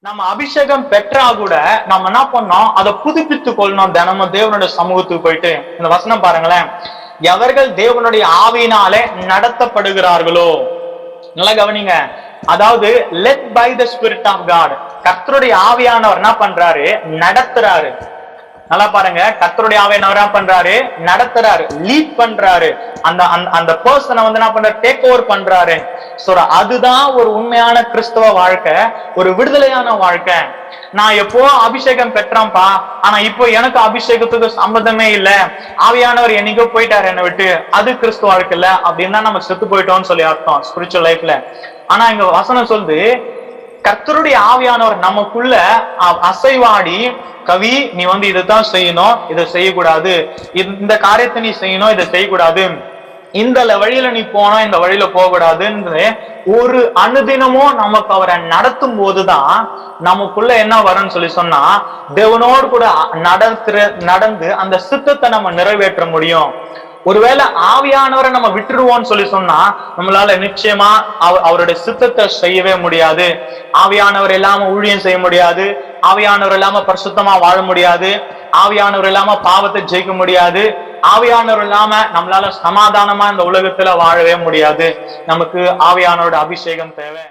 நம்ம அபிஷேகம் பெற்றா கூட நம்ம என்ன பண்ணோம், அதை புதுப்பித்துக் கொள்ளணும். தினமும் தேவனுடைய சமூகத்துக்கு போயிட்டு இந்த வசனம் பாருங்களேன். எவர்கள் தேவனுடைய ஆவியினாலே நடத்தப்படுகிறார்களோ, நல்லா கவனிங்க. அதாவது let by the spirit of God. கர்த்தருடைய ஆவியானவர் என்ன பண்றாரு? நடத்துறாரு. நல்லா பாருங்க, கர்த்தருடைய ஆவியானவர் என்ன பண்றாரு? நடத்துறாரு, லீட் பண்றாரு. அந்த அந்த பர்சனை வந்து என்ன பண்றாரு? டேக் ஓவர் பண்றாரு. அதுதான் ஒரு உண்மையான கிறிஸ்தவ வாழ்க்கை, ஒரு விடுதலையான வாழ்க்கை. நான் எப்போ அபிஷேகம் பெற்றேன்ப்பா, ஆனா இப்போ எனக்கு அபிஷேகத்துக்கு சம்பந்தமே இல்ல, ஆவியானவர் என்னைக்கோ போயிட்டாரு என்னை விட்டு, அது கிறிஸ்துவ வாழ்க்கை இல்ல அப்படின்னா நம்ம செத்து போயிட்டோம்னு சொல்லி அர்த்தம் ஸ்பிரிச்சுவல் லைஃப்ல. ஆனா இங்க வசனம் சொல்லுது, கர்த்தருடைய ஆவியானவர் நமக்குள்ள அசைவாடி, கவி நீ வந்து இதைத்தான் செய்யணும், இதை செய்யக்கூடாது, இந்த காரியத்தை நீ செய்யணும், இதை செய்யக்கூடாது, இந்த வழியில நீ போனா இந்த வழியில போகக்கூடாதுன்னு ஒரு அனுதினமும் நமக்கு அவரை நடத்தும் போதுதான் நமக்குள்ள என்ன வரும்னு சொல்லி சொன்னா, தேவனோடு கூட நடந்து அந்த சித்தத்தை நம்ம நிறைவேற்ற முடியும். ஒருவேளை ஆவியானவரை நம்ம விட்டுருவோம்னு சொல்லி சொன்னா நம்மளால நிச்சயமா அவருடைய சித்தத்தை செய்யவே முடியாது. ஆவியானவர் இல்லாம ஊழியம் செய்ய முடியாது, ஆவியானவர் இல்லாம பரிசுத்தமா வாழ முடியாது, ஆவியானவர் இல்லாம பாவத்தை ஜெயிக்க முடியாது, ஆவியானவர் இல்லாம நம்மளால சமாதானமா இந்த உலகத்துல வாழவே முடியாது. நமக்கு ஆவியானவரோட அபிஷேகம் தேவை.